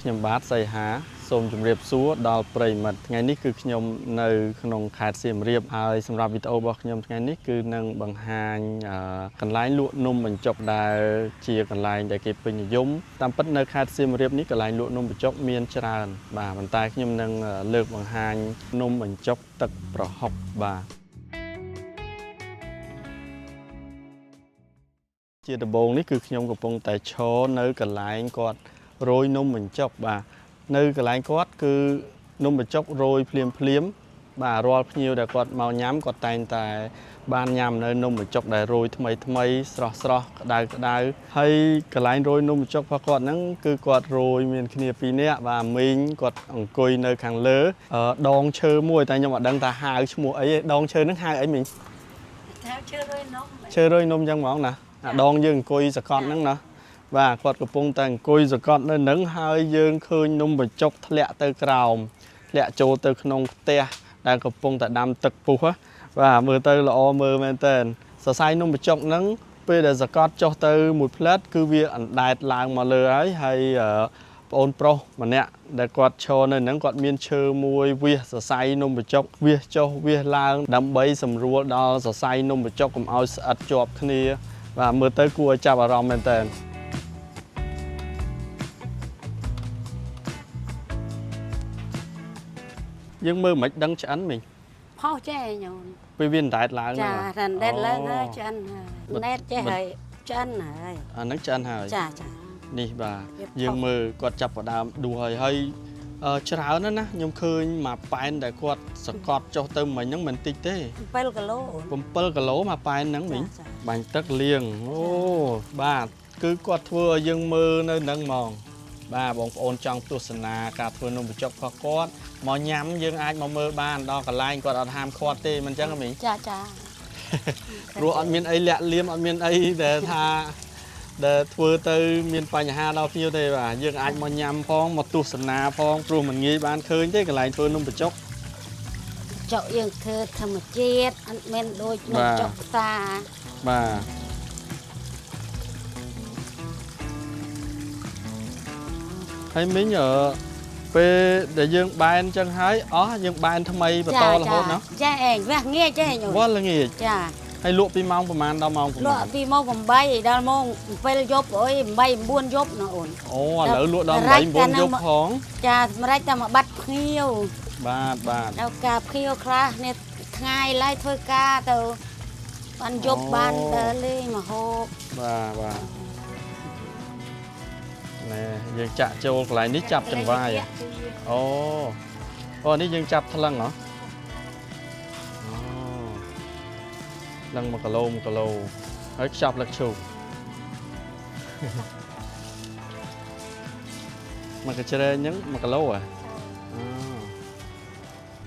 ខ្ញុំបាទសីហាសូមជម្រាបសួរដល់ប្រិយមិត្តថ្ងៃនេះគឺខ្ញុំនៅក្នុងខេត្តសៀមរាបហើយសម្រាប់វីដេអូរបស់ខ្ញុំថ្ងៃនេះគឺនឹងបង្ហាញកន្លែងលក់នំបញ្ចុកដែលជាកន្លែងដែលគេពេញនិយមតាមពិតនៅខេត្តសៀមរាបនេះកន្លែងលក់នំបញ្ចុកមានច្រើនបាទប៉ុន្តែខ្ញុំនឹងលើកបង្ហាញនំបញ្ចុកទឹកប្រហុកបាទជាដំបូងនេះគឺខ្ញុំកំពុងតែឈរនៅកន្លែងគាត់រោយនំបញ្ចុកបាទនៅកន្លែងគាត់គឺនំបញ្ចុករោយភ្លាមបាទរាល់ភ្ញៀវដែលគាត់មកញ៉ាំគាត់តែងតែបានញ៉ាំនៅនំបញ្ចុកដែលរោយថ្មីស្រស់ក្តៅហើយកន្លែងរោយនំបញ្ចុករបស់គាត់ហ្នឹងគឺគាត់រោយមានគ្នា2នាក់បាទមីងគាត់អង្គុយនៅខាងលើដងឈើមួយតែខ្ញុំអត់ដឹងថាហៅឈ្មោះអីទេដងឈើហ្នឹងហៅអីមីងហៅឈើរោយនំអញ្ចឹងហ្មងណាអាដងយើងអង្គុយសកត់ហ្នឹងណាបាទគាត់កំពុងតែអង្គុយសកត់នៅនឹងហើយយើងឃើញនំបញ្ចុកធ្លាក់ទៅក្រោមធ្លាក់ចូលទៅក្នុងផ្ទះដែលកំពុងតែដាំទឹកពុះបាទមើលទៅល្អមើលមែនតើសរសៃនំបញ្ចុកហ្នឹងពេលដែលសកត់ចុះទៅមួយផ្លែតគឺវាអណ្ដែតឡើងមកលើហើយបងអូនប្រុសម្នាក់ដែលគាត់ឈរនៅហ្នឹងគាត់មានឈើមួយវាសសរសៃនំបញ្ចុកវាចុះវាឡើងដើម្បីសម្រួលដល់សរសៃនំបញ្ចុកកុំឲ្យស្អិតជាប់គ្នាបាទមើលទៅគួរឲ្យចាប់អារម្មណ៍មែនតើយើងមើលមិនដឹងឆ្អិនមិញផុសចេះញោមពេលវាអណ្ដែតឡើងចាអណ្ដែតឡើងហើយឆ្អិនហើយណែតចេះហើយឆ្អិនហើយអាហ្នឹងឆ្អិនហើយចានេះបាទយើងមើលគាត់ចាប់ផ្ដើមដួសហើយច្រើនណាស់ណាខ្ញុំឃើញមួយប៉ែនដែលគាត់សកត់ចុះទៅមិញហ្នឹងមិនតិចទេ7គីឡូ7គីឡូមួយប៉ែនហ្នឹងមិញបាញ់ទឹកលាងអូបាទគឺគាត់ធ្វើឲ្យយើងមើលនៅហ្នឹងហ្មងបាទបងប្អូនចង់ទស្សនាការធ្វើនំបញ្ចុករបស់គាត់មកញ៉ាំយើងអាចមកមើលបានដល់កន្លែងគាត់អត់ហាមឃាត់ទេមិនអញ្ចឹងមីចាព្រោះអត់មានអីលាក់លៀមអត់មានអីដែលថាដែលធ្វើទៅមានបញ្ហាដល់ភ្ញៀវទេបាទយើងអាចមកញ៉ាំផងមកទស្សនាផងព្រោះមិនងាយបានឃើញទេកន្លែងធ្វើនំបញ្ចុកយើងធ្វើធម្មជាតិអត់មែនដូចនំបញ្ចុកផ្សារបាទហើយមិញពេលដែលយើងបែនចឹងហើយយើងបែនថ្មីបន្តរហូតណាចាអេវះងាយចេះញោមវល់ល្ងាចចាហើយលក់ពីម៉ោងប្រហែលដល់ម៉ោងប្រហែលលក់ពីម៉ោង8ដល់ម៉ោង7យប់អើយ8 9យប់ណាអូនអូឥឡូវលក់ដល់8 9យប់ផងចាសម្រាប់តែមកបាត់ភ្ញៀវបាទដល់ការភ្ញៀវខ្លះនេះថ្ងៃឡើយធ្វើការទៅបានយប់បានដើរលេងមកហូបបាទណែយើងចាក់ចូលកន្លែងនេះចាប់ចង្វាយអូនេះយើងចាប់ថ្លឹងហ៎ថ្លឹង1គីឡូហើយខ្ចប់លឹកឈូកមកកញ្ជ្រែងហ្នឹង1គីឡូ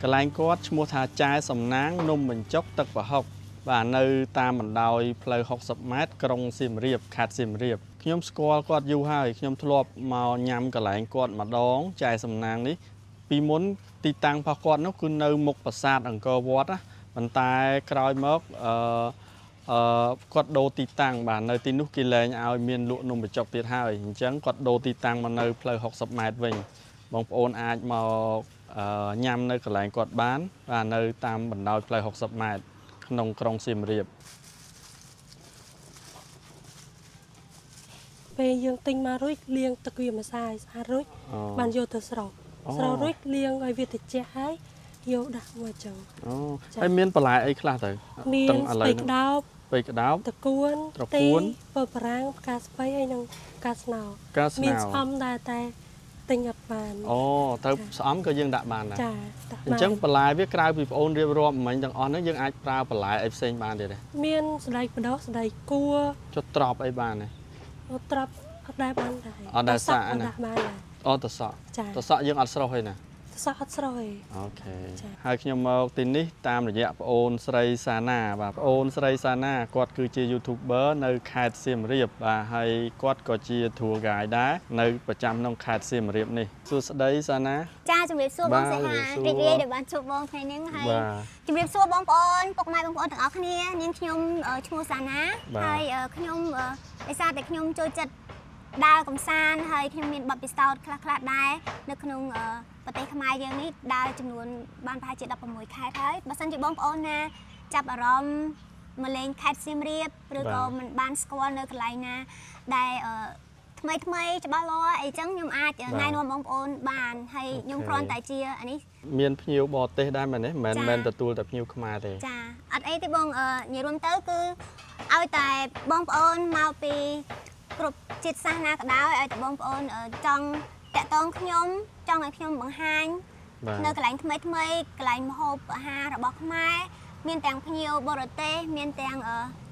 កន្លែងគាត់ឈ្មោះថាចាយសំណាងនំបញ្ចុកទឹកប្រហុកបាទនៅតាមបណ្ដោយផ្លូវ60ម៉ែត្រក្រុងសៀមរាបខេត្តសៀមរាបខ្ញុំស្គាល់គាត់យូរហើយខ្ញុំធ្លាប់មកញ៉ាំកន្លែងគាត់ម្ដងចាយសំណាងនេះពីមុនទីតាំងរបស់គាត់នោះគឺនៅមុខប្រាសាទអង្គរវត្តណាប៉ុន្តែក្រោយមកគាត់ដូរទីតាំងបាទនៅទីនោះគេលែងឲ្យមានលក់នំបញ្ចុកទៀតហើយអញ្ចឹងគាត់ដូរទីតាំងមកនៅផ្លូវ60ម៉ែត្រវិញបងប្អូនអាចមកញ៉ាំនៅកន្លែងគាត់បានបាទនៅតាមបណ្ដោយផ្លូវ60ម៉ែត្រក្នុងក្រុងសៀមរាបពេលយើងទិញមករួចលាងទឹកវាម្សៅស្អាតរួចបានយកទៅស្រោចរួចលាងឲ្យវាត្រជាក់ហើយយកដាក់មកចឹងហើយមានបន្លែអីខ្លះទៅមានស្ពៃក្តោបតកួនពើប្រាំងផ្កាស្ពៃហើយនិងផ្កាស្នោមានស្អំដែរតែទិញអត់បានទៅស្អំក៏យើងដាក់បានដែរចាអញ្ចឹងបន្លែវាក្រៅពីប្អូនរៀបរាប់មិញទាំងអស់ហ្នឹងយើងអាចប្រើបន្លែអីផ្សេងបានទៀតទេមានសណ្តែកបដោះសណ្តែកគួរចុះត្រប់អីបានទេត្រប់អត់ដែរបានដែរអត់ដែរសាក់ណាបានដែរតសក់យើងអត់ស្រស់ទេណាសក់អត់ស្រស់ទេអូខេហើយខ្ញុំមកទីនេះតាមរយៈប្អូនស្រីសាណាបាទប្អូនស្រីសាណាគាត់គឺជា YouTuber នៅខេត្តសៀមរាបបាទហើយគាត់ក៏ជា Tour Guide ដែរនៅប្រចាំក្នុងខេត្តសៀមរាបនេះសួស្ដីសាណាចាជំរាបសួរបងសីហារីករាយដែលបានជួបបងថ្ងៃនេះហើយជំរាបសួរបងប្អូនពុកម៉ែបងប្អូនទាំងអស់គ្នានាងខ្ញុំឈ្មោះសាណាហើយខ្ញុំដោយសារតែខ្ញុំចូលចិត្ត ដើរកំសាន្តហើយខ្ញុំមានបទពិសោធន៍ខ្លះៗដែរនៅក្នុងប្រទេសខ្មែរយើងនេះដើរចំនួនបានប្រហែលជា16ខេត្តហើយបើសិនជាបងប្អូនណាចាប់អារម្មណ៍មកលេងខេត្តសៀមរាបឬក៏មិនបានស្គាល់នៅកន្លែងណាដែលថ្មីច្បាស់លាស់អីចឹងខ្ញុំអាចណែនាំបងប្អូនបានហើយខ្ញុំគ្រាន់តែជាអានេះមានភ្ញៀវបរទេសដែរមែនទេមិនមែនទទួលតែភ្ញៀវខ្មែរទេចាអត់អីទេបងនិយាយរួមទៅគឺឲ្យតែបងប្អូនមកពីគ្រប់ជាតិសាសន៍ណាក៏ដោយឲ្យតែបងប្អូនចង់តាក់ទងខ្ញុំចង់ឲ្យខ្ញុំបង្ហាញនៅកន្លែងថ្មីកន្លែងម្ហូបអាហាររបស់ខ្មែរមានទាំងភ្ញៀវបរទេសមានទាំង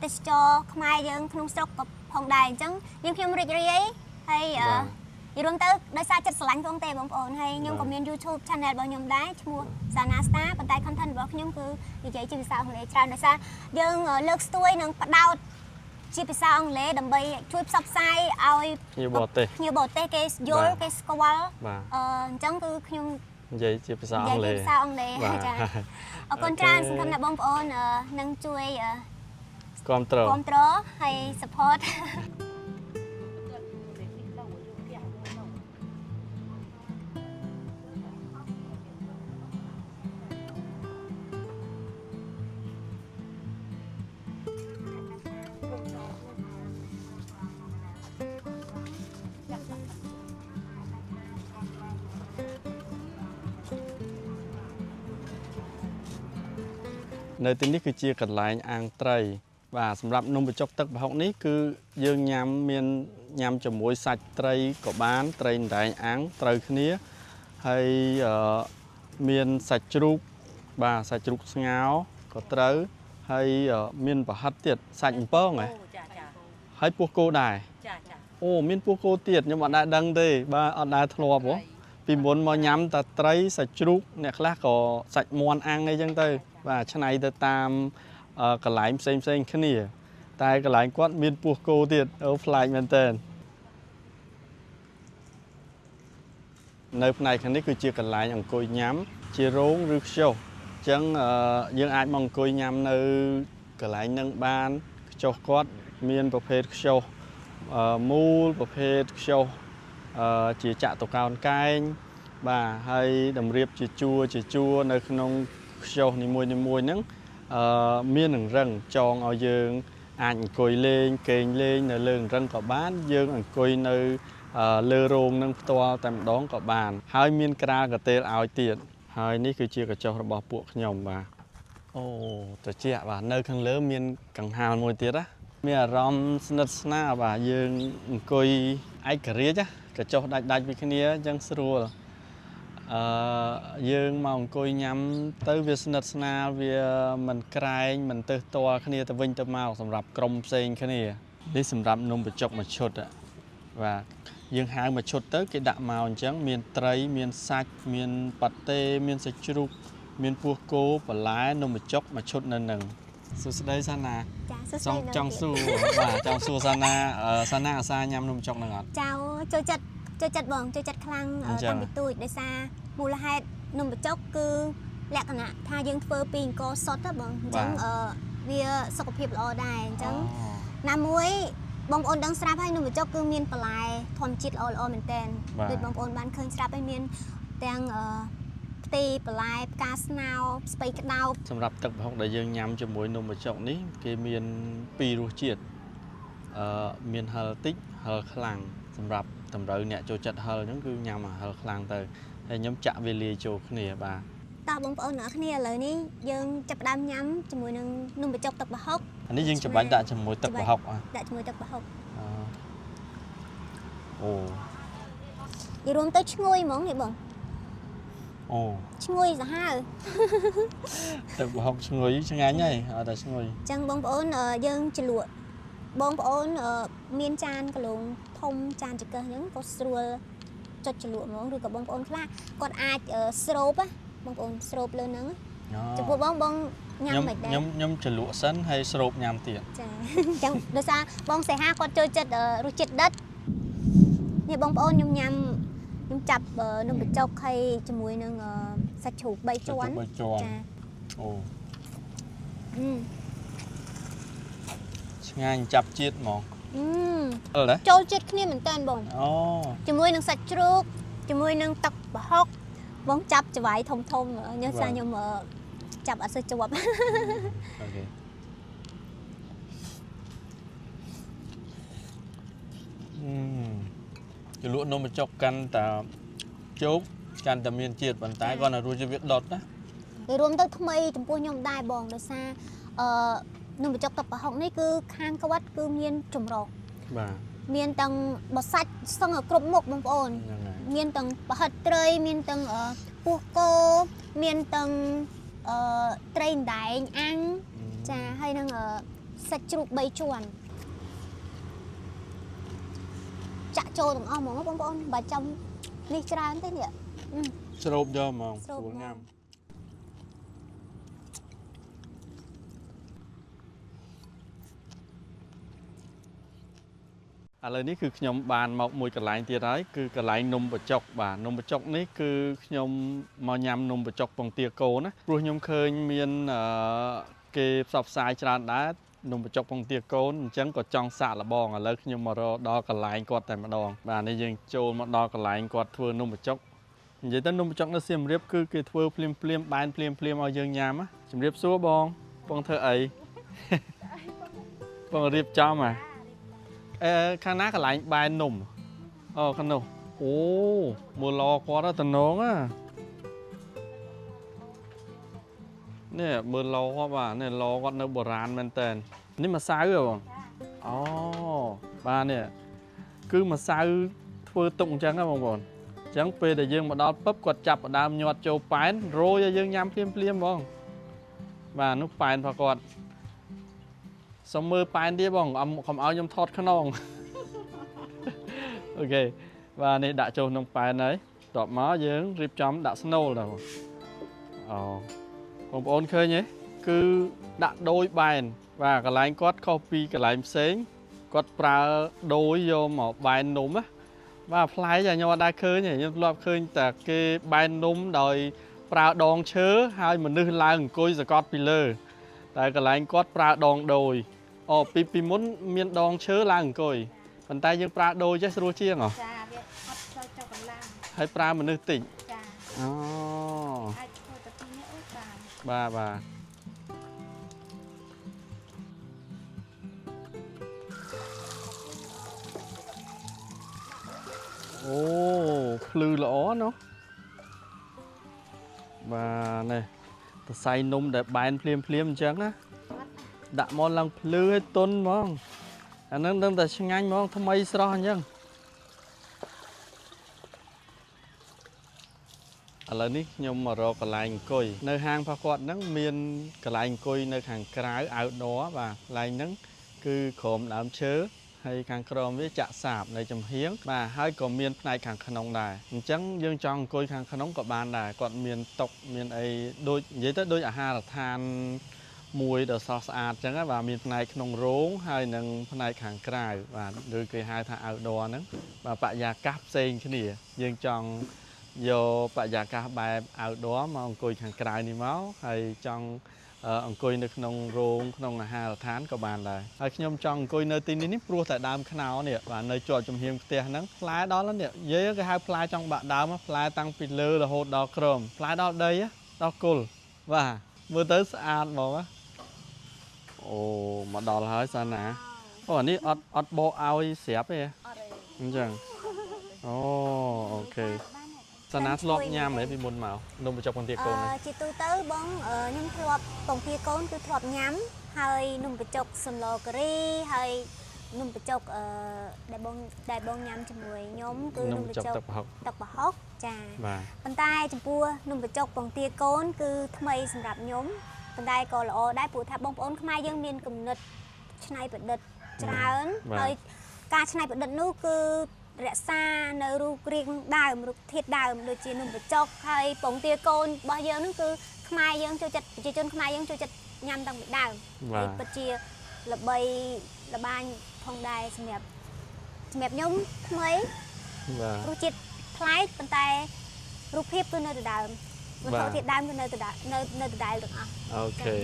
ទេសចរខ្មែរយើងក្នុងស្រុកក៏ផងដែរអញ្ចឹងខ្ញុំរីករាយហើយនិយាយរួមទៅដោយសារចិត្តស្រឡាញ់ផងទេបងប្អូនហើយខ្ញុំក៏មាន YouTube Channel របស់ខ្ញុំដែរឈ្មោះ Sana Star ប៉ុន្តែ content របស់ខ្ញុំគឺនិយាយជាភាសាអង់គ្លេសច្រើនដោយសារយើងលើកស្ទួយនិងផ្ដោតជាភាសាអង់គ្លេសដើម្បីជួយផ្សព្វផ្សាយឲ្យភ្ញៀវបរទេសគេយល់គេស្គាល់អញ្ចឹងគឺខ្ញុំនិយាយជាភាសាអង់គ្លេសចាអរគុណច្រើនសង្ឃឹមថាបងប្អូននឹងជួយគាំទ្រហើយ support នៅទីនេះគឺជាកន្លែងអាំងត្រីបាទសម្រាប់នំបញ្ចុកទឹកប្រហុកនេះគឺយើងញ៉ាំមានញ៉ាំជាមួយសាច់ត្រីក៏បានត្រីម្ដែងអាំងត្រូវគ្នាហើយមានសាច់ជ្រូកបាទសាច់ជ្រូកស្ងោរក៏ត្រូវហើយមានប្រហិតទៀតសាច់អំពងហ៎ហើយពោះគោដែរអូមានពោះគោទៀតខ្ញុំអត់ដែលដឹងទេបាទអត់ដែលធ្លាប់ហ៎ពីមុនមកញ៉ាំតែត្រីសាច់ជ្រូកអ្នកខ្លះក៏សាច់មាន់អាំងអីចឹងទៅបាទឆ្នៃទៅតាមកន្លែងផ្សេងគ្នាតែកន្លែងគាត់មានពោះគោទៀតអូប្លែកមែនតើនៅផ្នែកខាងនេះគឺជាកន្លែងអង្គុយញ៉ាំជារោងឬខ្ចុះអញ្ចឹងយើងអាចមកអង្គុយញ៉ាំនៅកន្លែងនឹងបានខ្ចុះគាត់មានប្រភេទខ្ចុះមូលប្រភេទខ្ចុះជាចតុកោណកែងបាទហើយតម្រៀបជាជួរនៅក្នុងខ្ចុះនីមួយហ្នឹងមាននឹងរឹងចងឲ្យយើងអាចអង្គុយលេងគេងលេងនៅលើរឹងក៏បានយើងអង្គុយនៅលើរោងនឹងផ្ទាល់តែម្ដងក៏បានហើយមានក្រាលកាទេលឲ្យទៀតហើយនេះគឺជាកញ្ចុះរបស់ពួកខ្ញុំបាទអូត្រជាក់បាទនៅខាងលើមានកង្ហារមួយទៀតណាមានអារម្មណ៍ស្និទ្ធស្នាលបាទយើងអង្គុយឯករាជ្យកញ្ចុះដាច់ពីគ្នាអញ្ចឹងស្រួលយើងមកអង្គុយញ៉ាំទៅវាស្និទ្ធស្នាលវាមិនក្រែងមិនទៅផ្ទាល់គ្នាទៅវិញទៅមកសម្រាប់ក្រុមផ្សេងគ្នានេះសម្រាប់នំបញ្ចុកមួយឈុតបាទយើងហៅមួយឈុតទៅគេដាក់មកអញ្ចឹងមានត្រីមានសាច់មានប៉ាតេមានសាច់ជ្រូកមានពោះគោបន្លែនំបញ្ចុកមួយឈុតនៅនឹងសួស្តីសាណាចង់សួរបាទចង់សួរសាណាអាសាញ៉ាំនំបញ្ចុកហ្នឹងអត់ចៅចូលចិត្តបងចូលចិត្តខ្លាំងតាំងពីទូចដោយសារមូលហេតុនំបញ្ចុកគឺលក្ខណៈថាយើងធ្វើពីអង្គសុទ្ធបងអញ្ចឹងវាសុខភាពល្អដែរអញ្ចឹងណាមួយបងប្អូនដឹងស្រាប់ហើយនំបញ្ចុកគឺមានបន្លែធម្មជាតិល្អមែនតើដូចបងប្អូនបានឃើញស្រាប់ហើយមានទាំងផ្ទៃបន្លែផ្កាស្នោស្ពៃក្តោបសម្រាប់ទឹកប្រហុកដែលយើងញ៉ាំជាមួយនំបញ្ចុកនេះគេមាន2រសជាតិមានហឹរតិចហឹរខ្លាំងសម្រាប់តម្រូវអ្នកចូលចិត្តហឹរអញ្ចឹងគឺញ៉ាំហឹរខ្លាំងទៅហើយខ្ញុំចាក់វាលាយចូលគ្នាបាទតើបងប្អូនអ្នកគ្នាឥឡូវនេះយើងចាប់ផ្ដើមញ៉ាំជាមួយនឹងនំបញ្ចុកទឹកប្រហុកអានេះយើងច្បាច់ដាក់ជាមួយទឹកប្រហុកដាក់ជាមួយទឹកប្រហុកអូនិយាយរួមទៅឈ្ងុយហ្មងនេះបងអូឈ្ងុយសាហាវទឹកប្រហុកឈ្ងុយឆ្ងាញ់ហើយអត់តែឈ្ងុយអញ្ចឹងបងប្អូនយើងជ្រលក់បងប្អូនមានចានគីឡូធំចានចង្កឹះអញ្ចឹងក៏ស្រួលចុចជ្រលក់ហ្មងឬក៏បងប្អូនខ្លះគាត់អាចស្រូបបងប្អូនស្រូបលើហ្នឹងចំពោះបងញ៉ាំមិនដែរខ្ញុំជ្រលក់សិនហើយស្រូបញ៉ាំទៀតចាអញ្ចឹងដោយសារបងសេហាគាត់ចូលចិត្តរសជាតិដិតនេះបងប្អូនខ្ញុំញ៉ាំខ្ញុំចាប់នំបញ្ចុកហើយជាមួយនឹងសាច់ជ្រូក3ជាន់ចាអូឆ្ងាញ់ចាប់ជាតិហ្មង ចូលចិត្តគ្នាមែនតើបង អូ ជាមួយនឹងសាច់ជ្រូកជាមួយនឹងទឹកប្រហុកបងចាប់ច្បាយធំខ្ញុំសាខ្ញុំចាប់អត់សូវជាប់ អូខេជលក់នំបញ្ចុកកាន់តែជោគកាន់តែមានជាតិប៉ុន្តែគាត់នៅរសជាតិវាដុតណា វារួមទៅថ្មីចំពោះខ្ញុំដែរបងដោយសារនំបញ្ចុកទឹកប្រហុកនេះគឺខាងគាត់គឺមានចម្រុះ បាទ មានទាំងបសាច់សឹងគ្រប់មុខបងប្អូន ហ្នឹងហើយ មានទាំងប្រហិតត្រីមានទាំងពោះគោមានទាំងត្រីម្ដែងអាំងចាហើយនឹងសាច់ជ្រូក3ជាន់ចាក់ចូលទាំងអស់ហ្មងបងប្អូនបើចាំនេះច្រើនទេនេះ ស្រូបយកហ្មង ស្រូប ស្រួលញ៉ាំ ឥឡូវនេះគឺខ្ញុំបានមកមួយកន្លែងទៀតហើយគឺកន្លែងនំបញ្ចុកបាទនំបញ្ចុកនេះគឺខ្ញុំមកញ៉ាំនំបញ្ចុកពងទាកូនណាព្រោះខ្ញុំឃើញមានគេផ្សព្វផ្សាយច្រើនដែរនំបញ្ចុកពងទាកូនអញ្ចឹងក៏ចង់សាកល្បងឥឡូវខ្ញុំមករកដល់កន្លែងគាត់តែម្ដងបាទនេះយើងចូលមកដល់កន្លែងគាត់ធ្វើនំបញ្ចុកនិយាយទៅនំបញ្ចុកនៅសៀមរាបគឺគេធ្វើភ្លាមបែនភ្លាមឲ្យយើងញ៉ាំណាជំរាបសួរបងធ្វើអី បងរៀបចំហ៎ ខាងណាកន្លែងបែននំអូខាងនោះអូមើលឡគាត់ទៅនងនេះមើលឡគាត់បាទនេះឡគាត់នៅបុរាណមែនតើនេះម្សៅហ៎បងអូបាទនេះគឺម្សៅធ្វើទុកអញ្ចឹងហ៎បងប្អូនអញ្ចឹងពេលដែលយើងមកដល់ពឹបគាត់ចាប់ផ្ដើមញាត់ចូលប៉ែនរោយឲ្យយើងញ៉ាំភ្លាមបងបាទនោះប៉ែនរបស់គាត់សុំមើលប៉ែនទៀតបងកុំឲ្យខ្ញុំថតខ្នង អូខេបាទនេះដាក់ចូលក្នុងប៉ែនហើយតបមកយើងរៀបចំដាក់ស្នូលដល់អូបងប្អូនឃើញទេគឺដាក់ដូចបែនបាទកន្លែងគាត់ខុសពីកន្លែងផ្សេងគាត់ប្រើដូចយកមកបែននំណាបាទផ្លែខ្ញុំអត់ដែរឃើញទេខ្ញុំធ្លាប់ឃើញតែគេបែននំដោយប្រើដងឈើហើយមនុស្សឡើងអង្គុយសកត់ពីលើតែកន្លែងគាត់ប្រើដងដូចអូពីមុនមានដងឈើឡើងអង្គុយប៉ុន្តែយើងប្រើដូចចេះស្រួលជាងហ៎ ចាវាអត់ចូលកន្លង ហើយប្រើមនុស្សតិច ចា អូ អាចធ្វើតែពីនេះអត់បាន បាទអូភ្លឺល្អណោះបាទនេះសរសៃនំដែលបែនភ្លាមអញ្ចឹងណាដាក់មកឡើងភ្លឺឲ្យទន់ហ្មងអាហ្នឹងដឹងតែឆ្ងាញ់ហ្មងថ្មីស្រស់អញ្ចឹងឥឡូវនេះខ្ញុំមករកកន្លែងអង្គុយនៅហាងរបស់គាត់ហ្នឹងមានកន្លែងអង្គុយនៅខាងក្រៅ outdoor បាទកន្លែងហ្នឹងគឺក្រោមដើមឈើហើយខាងក្រោមវាចាក់សាបនៅចំហៀងបាទហើយក៏មានផ្នែកខាងក្នុងដែរអញ្ចឹងយើងចង់អង្គុយខាងក្នុងក៏បានដែរគាត់មានតុមានអីដូចនិយាយទៅដូចអាហារដ្ឋានមួយដ៏ស្រស់ស្អាតអញ្ចឹងបាទមានផ្នែកក្នុងរោងហើយនិងផ្នែកខាងក្រៅបាទឬគេហៅថា outdoor ហ្នឹងបាទបរិយាកាសផ្សេងគ្នាយើងចង់យកបរិយាកាសបែប outdoor មកអង្គុយខាងក្រៅនេះមកហើយចង់អង្គុយនៅក្នុងរោងក្នុងអាហារដ្ឋានក៏បានដែរហើយខ្ញុំចង់អង្គុយនៅទីនេះព្រោះតែដើមខ្នុរនេះបាទនៅជាប់ចំហៀងផ្ទះហ្នឹងផ្លែដល់នេះនិយាយគេហៅផ្លែចង់បាក់ដើមផ្លែតាំងពីលើរហូតដល់ក្រោមផ្លែដល់ដីដល់គល់បាទមើលទៅស្អាតហ្មងអូមកដល់ហើយសាណាអូអានេះអត់បោកឲ្យស្រាប់ទេអញ្ចឹងអូអូខេសាណាធ្លាប់ញ៉ាំហ៎ពីមុនមកនំបញ្ចុកពងទាកូននេះ ជាទូទៅបងខ្ញុំធ្លាប់ពងទាកូនគឺធ្លាប់ញ៉ាំហើយនំបញ្ចុកសម្លការីហើយនំបញ្ចុកដែលបងញ៉ាំជាមួយខ្ញុំគឺនំបញ្ចុកទឹកប្រហុកចាបាទប៉ុន្តែចំពោះនំបញ្ចុកពងទាកូនគឺថ្មីសម្រាប់ខ្ញុំប៉ុន្តែក៏ល្អដែរព្រោះថាបងប្អូនខ្មែរយើងមានគំនិតច្នៃប្រឌិតច្រើនហើយការច្នៃប្រឌិតនោះគឺរក្សានៅរូបរាងដើមរូបធាតុដើមដូចជានំបញ្ចុកហើយពងទាកូនរបស់យើងហ្នឹងគឺខ្មែរយើងចូលចិត្តប្រជាជនខ្មែរយើងចូលចិត្តញ៉ាំតាំងពីដើមហើយពិតជាល្បីល្បាញផងដែរសម្រាប់ខ្ញុំថ្មីរសជាតិប្លែកប៉ុន្តែរូបភាពគឺនៅដដែលវត្ថុធាតុដើមគឺនៅដដែលទាំងអស់អូខេ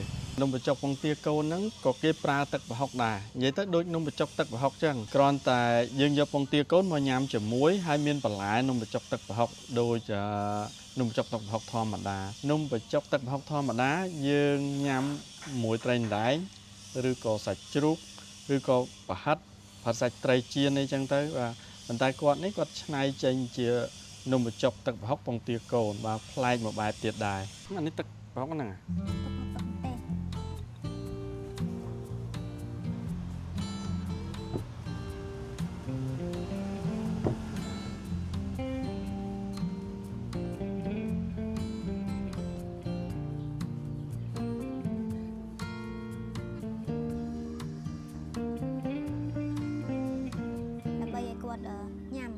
នំបញ្ចុកពងទាកូនហ្នឹងក៏គេប្រើទឹកប្រហុកដែរនិយាយទៅដូចនំបញ្ចុកទឹកប្រហុកចឹងគ្រាន់តែយើងយកពងទាកូនមកញ៉ាំជាមួយហើយមានបន្លែនំបញ្ចុកទឹកប្រហុកដូចនំបញ្ចុកទឹកប្រហុកធម្មតានំបញ្ចុកទឹកប្រហុកធម្មតាយើងញ៉ាំមួយត្រីម្ដែងឬក៏សាច់ជ្រូកឬក៏ប្រហិតសាច់ត្រីចៀនអីចឹងទៅបាទប៉ុន្តែគាត់នេះគាត់ច្នៃចេញជានំបញ្ចុកទឹកប្រហុកពងទាកូនបាទប្លែកមួយបែបទៀតដែរអានេះទឹកប្រហុកហ្នឹង ដើម្បីឲ្យគាត់ញ៉ាំ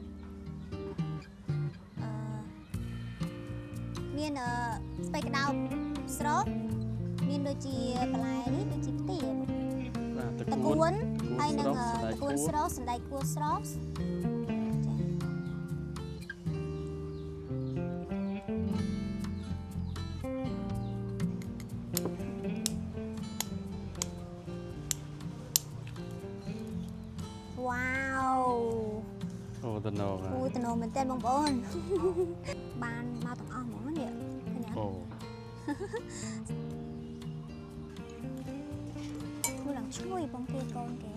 មានស្ពៃក្តោបស្រស់មានដូចជាបន្លែនេះដូចជាផ្ទៀងតកួនហើយនឹងតកួនស្រស់សណ្តែកគួរស្រស់ Wow អូតំណង អូតំណងមែនតើបងប្អូនបានមកទាំងអស់ហ្មងនេះឃើញអត់ អូ ធ្វើឡើងឈ្ងុយបងទាកូនគេ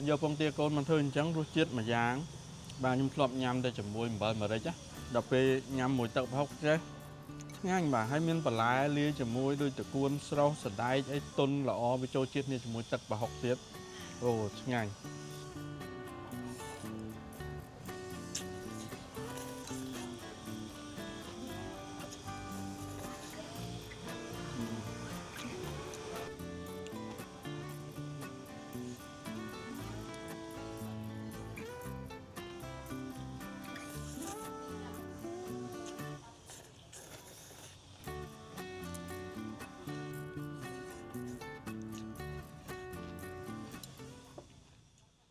យកពងទាកូនមកធ្វើអញ្ចឹងរសជាតិមួយយ៉ាងបាទខ្ញុំធ្លាប់ញ៉ាំតែជាមួយអំបិលម្រេចណាដល់ពេលញ៉ាំមួយទឹកប្រហុកចេះឆ្ងាញ់បាទហើយមានបន្លែលាយជាមួយដូចតកួនស្រស់សណ្តែកអីទុនល្អវាចូលជាតិគ្នាជាមួយទឹកប្រហុកទៀតអូឆ្ងាញ់